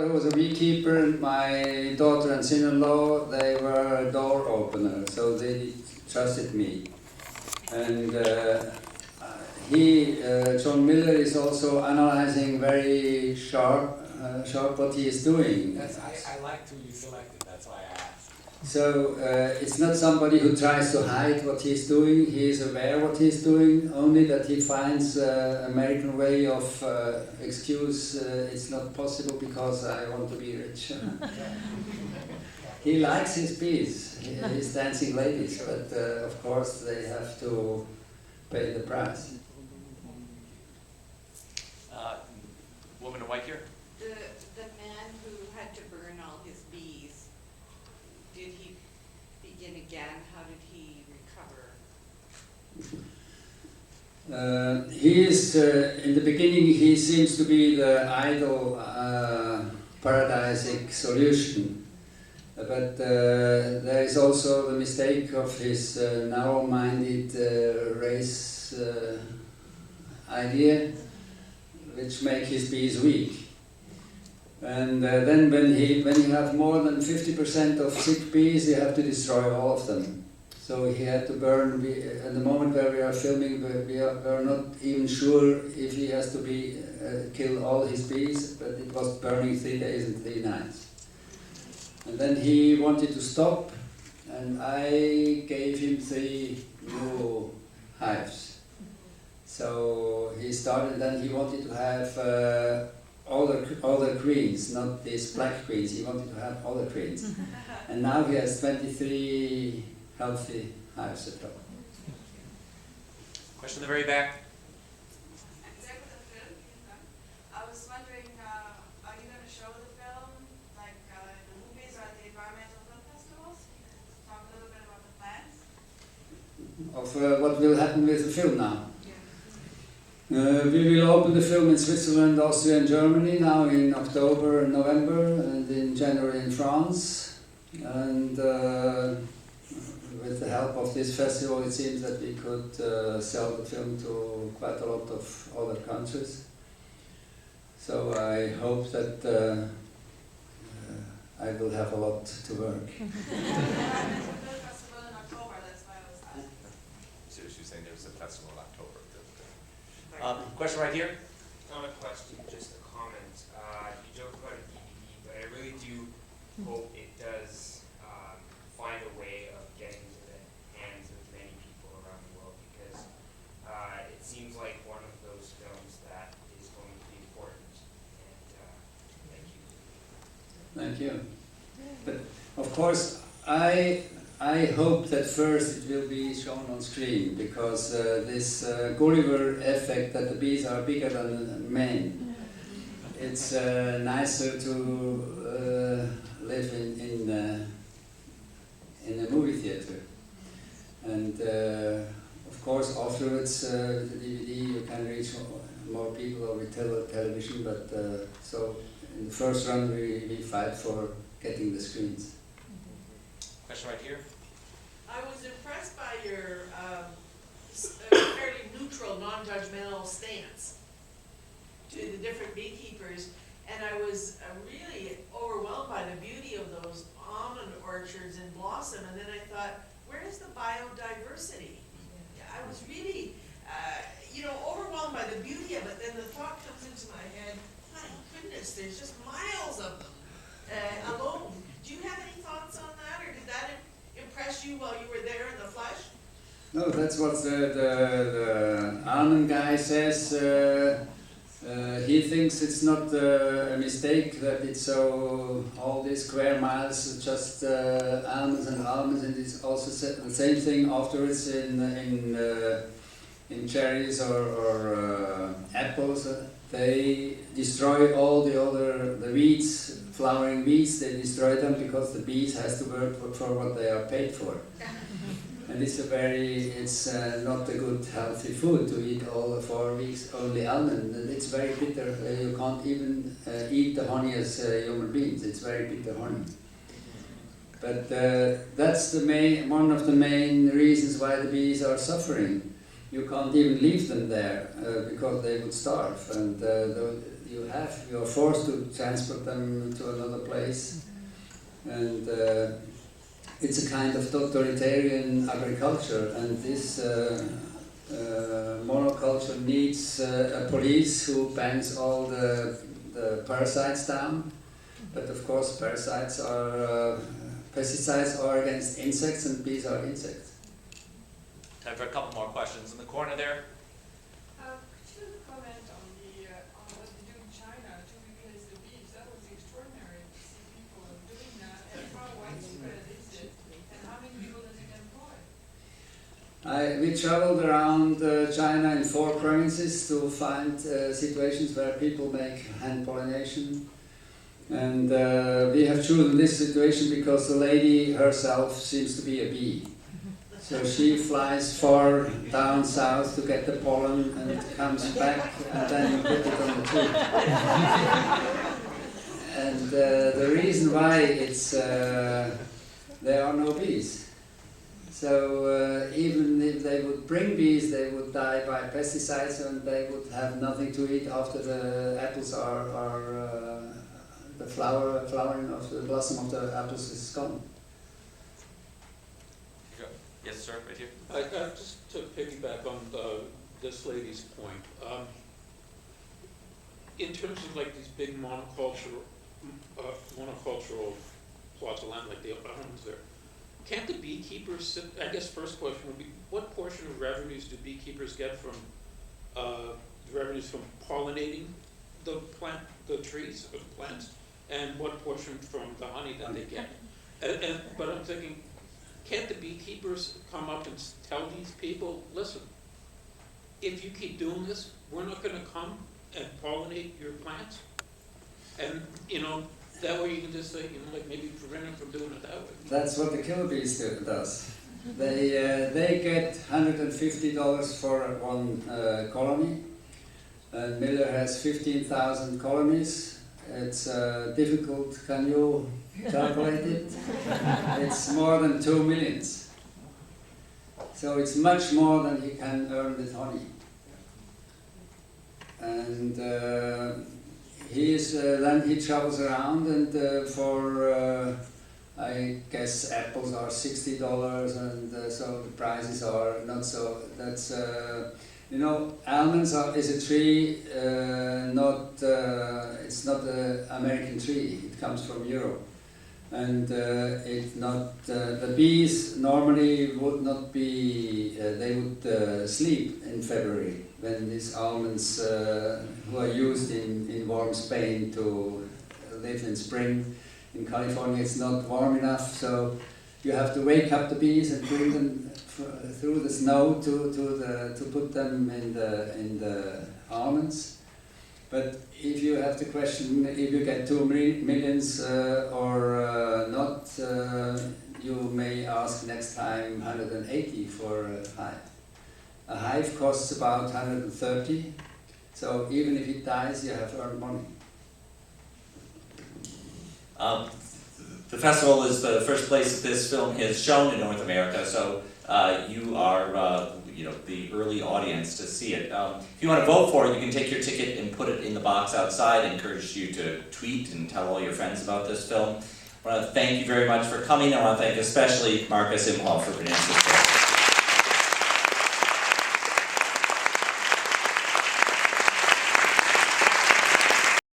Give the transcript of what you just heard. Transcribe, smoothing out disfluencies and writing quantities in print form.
I was a beekeeper, and my daughter and son-in-law, they were a door opener, so they trusted me. And John Miller, is also analyzing very sharp what he is doing. I liked who you selected, that's why I asked. So it's not somebody who tries to hide what he's doing. He is aware what he's doing, only that he finds American way of excuse it's not possible because I want to be rich. He likes his bees, his dancing ladies, but of course they have to pay the price. Woman in white here. The man who had to burn all his bees, did he begin again? How did he recover? He is, in the beginning, he seems to be the ideal paradisic solution. But there is also the mistake of his narrow-minded race idea, which make his bees weak. And then when you have more than 50% of sick bees, you have to destroy all of them. So he had to burn, at the moment where we are filming, we are not even sure if he has to kill all his bees, but it was burning 3 days and 3 nights. And then he wanted to stop, and I gave him 3 new hives. So he started, then he wanted to have all the queens, not these black queens, he wanted to have all the queens. And now he has 23 healthy hives at home. Question in the very back. I was wondering, are you going to show the film, like the movies or the environmental film festivals? Talk a little bit about the plans. Of what will happen with the film now? We will open the film in Switzerland, Austria and Germany now in October and November, and in January in France. And with the help of this festival, it seems that we could sell the film to quite a lot of other countries. So I hope that I will have a lot to work. Festival in October, that's why I was asking. So she's saying there's a festival in October. Question right here. Not a question, just a comment. You joked about a DVD, but I really do hope it does find a way of getting to the hands of many people around the world, because it seems like one of those films that is going to be important. And thank you. Thank you. But of course, I hope that first it will be shown on screen, because this Gulliver effect that the bees are bigger than men, it's nicer to live in a movie theater. And of course afterwards with the DVD you can reach more people or with television, but so in the first run we fight for getting the screens. Question right here. I was impressed by your fairly neutral, non-judgmental stance to the different beekeepers, and I was really overwhelmed by the beauty of those almond orchards in blossom, and then I thought, where is the biodiversity? I was really, overwhelmed by the beauty of it, then the thought comes into my head, my goodness, there's just miles of them alone. Do you have any thoughts on that, or did that impress you while you were there in the flesh? No, that's what the almond guy says. He thinks it's not a mistake that it's so all these square miles just almonds, and it's also the same thing afterwards in cherries or apples. They destroy all the weeds, flowering weeds. They destroy them because the bees has to work for what they are paid for. And it's not a good healthy food to eat all 4 weeks only almond. And it's very bitter. You can't even eat the honey as human beings. It's very bitter honey. But that's one of the main reasons why the bees are suffering. You can't even leave them there because they would starve. And you're forced to transport them to another place, and it's a kind of totalitarian agriculture, and this monoculture needs a police who bans all the parasites down. But of course, pesticides are against insects, and bees are insects. Time for a couple more questions in the corner there. Could you comment on what they do in China to replace the bees? That was extraordinary to see people doing that, and how widespread is it, and how many people does it employ? We traveled around China in 4 provinces to find situations where people make hand pollination. And we have chosen this situation because the lady herself seems to be a bee. So she flies far down south to get the pollen and comes back, and then you put it on the tree. And the reason why it's there are no bees. So even if they would bring bees, they would die by pesticides, and they would have nothing to eat after the apples are the flowering of the blossom of the apples is gone. Yes, sir, right here. Just to piggyback on this lady's point, in terms of like these big monocultural plots of land like the homes there, can't the beekeepers, I guess first question would be, what portion of revenues do beekeepers get from revenues from pollinating the trees or the plants, and what portion from the honey that they get? But I'm thinking, can't the beekeepers come up and tell these people, listen, if you keep doing this, we're not going to come and pollinate your plants? And, that way you can just say, like maybe prevent them from doing it that way. That's what the killer bees does. They get $150 for one colony. And Miller has 15,000 colonies. It's difficult. Can you calculate it? It's more than 2 million. So it's much more than he can earn with honey. And then he travels around, and for I guess apples are $60, and so the prices are not so. That's almonds is a tree. It's not an American tree. It comes from Europe, and the bees normally would not be. They would sleep in February when these almonds, who are used in warm Spain to live in spring. In California, it's not warm enough, so you have to wake up the bees and bring them through the snow to put them in the almonds. But if you have to question if you get 2 millions or not, you may ask next time 180 for a hive. A hive costs about 130, so even if it dies, you have earned money. The festival is the first place that this film is shown in North America, so you are the early audience to see it. If you want to vote for it, you can take your ticket and put it in the box outside. I encourage you to tweet and tell all your friends about this film. I want to thank you very much for coming. I want to thank especially Marcus Imhoof for producing this film.